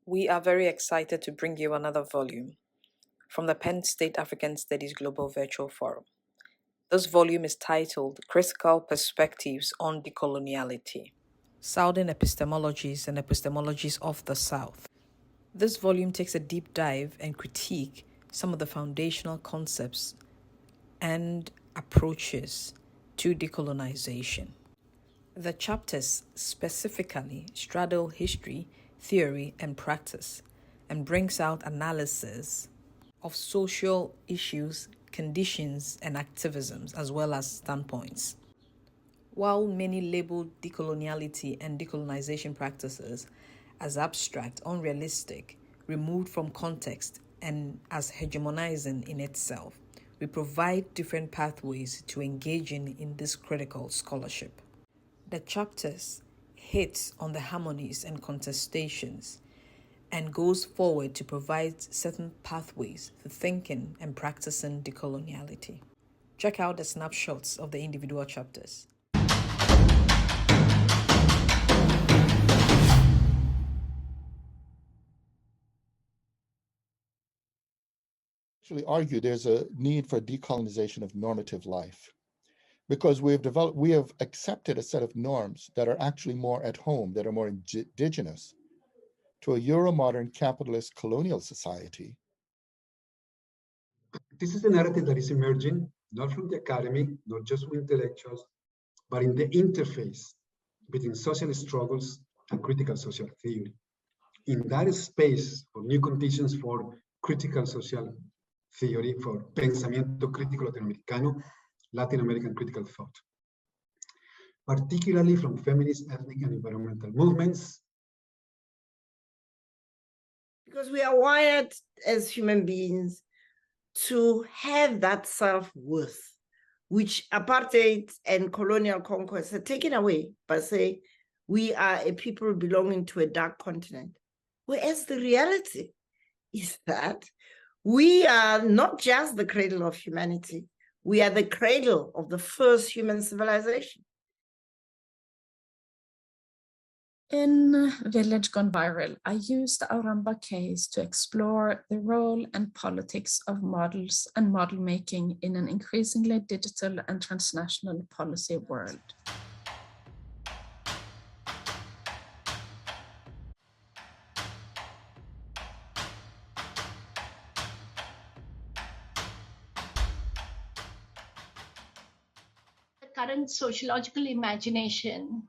We are very excited to bring you another volume from the Penn State African Studies Global Virtual Forum. This volume is titled Critical Perspectives on Decoloniality, Southern Epistemologies and Epistemologies of the South. This volume takes a deep dive and critique some of the foundational concepts and approaches to decolonization. The chapters specifically straddle history, theory, and practice, and brings out analysis of social issues, conditions, and activisms, as well as standpoints. While many label decoloniality and decolonization practices as abstract, unrealistic, removed from context, and as hegemonizing in itself, we provide different pathways to engaging in this critical scholarship. The chapters hit on the harmonies and contestations and goes forward to provide certain pathways for thinking and practicing decoloniality. Check out the snapshots of the individual chapters. Actually argue there's a need for decolonization of normative life because we have accepted a set of norms that are actually more at home, that are more indigenous to a Euro-modern capitalist colonial society. This is a narrative that is emerging, not from the academy, not just from intellectuals, but in the interface between social struggles and critical social theory. In that space for new conditions for critical social theory, for pensamiento crítico latinoamericano, Latin American critical thought, particularly from feminist, ethnic, and environmental movements. Because we are wired as human beings to have that self-worth, which apartheid and colonial conquest are taken away by saying we are a people belonging to a dark continent. Whereas the reality is that we are not just the cradle of humanity, we are the cradle of the first human civilization. In Village Gone Viral, I used the Auramba case to explore the role and politics of models and model making in an increasingly digital and transnational policy world. The current sociological imagination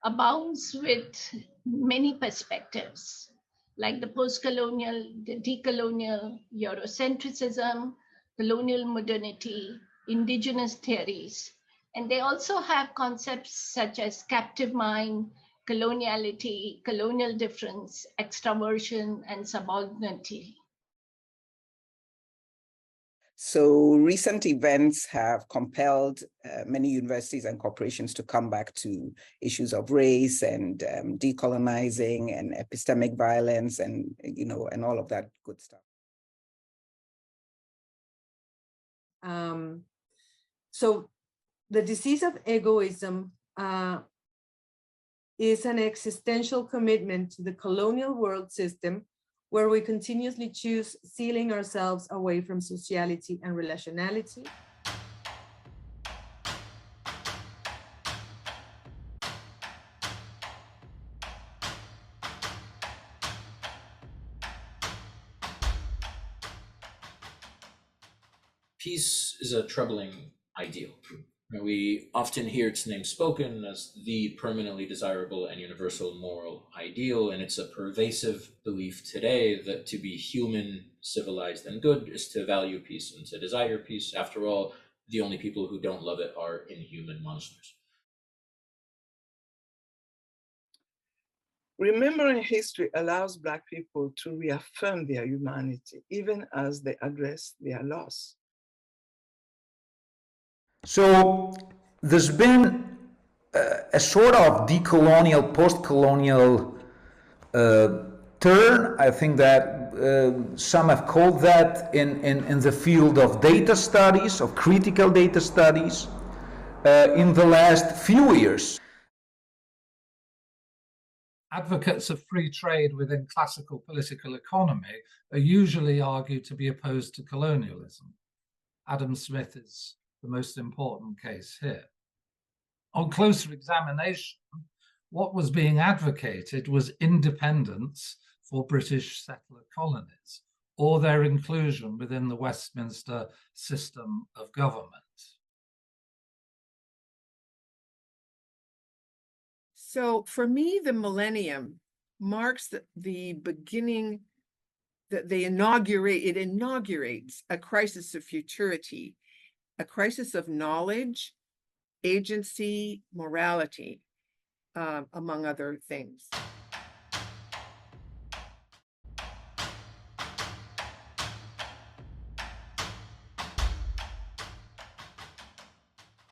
abounds with many perspectives, like the post-colonial, the decolonial, Eurocentrism, colonial modernity, indigenous theories. And they also have concepts such as captive mind, coloniality, colonial difference, extraversion, and subordinity. So recent events have compelled many universities and corporations to come back to issues of race and decolonizing and epistemic violence and, and all of that good stuff. So the disease of egoism is an existential commitment to the colonial world system where we continuously choose sealing ourselves away from sociality and relationality. Peace is a troubling ideal. We often hear its name spoken as the permanently desirable and universal moral ideal, and it's a pervasive belief today that to be human, civilized, and good is to value peace and to desire peace. After all, the only people who don't love it are inhuman monsters. Remembering history allows Black people to reaffirm their humanity, even as they address their loss. So there's been a sort of decolonial, post-colonial turn. I think that some have called that in the field of data studies, of critical data studies, in the last few years. Advocates of free trade within classical political economy are usually argued to be opposed to colonialism. Adam Smith is the most important case here. On closer examination, what was being advocated was independence for British settler colonies, or their inclusion within the Westminster system of government. So for me, the millennium marks the beginning, that it inaugurates a crisis of futurity, a crisis of knowledge, agency, morality, among other things.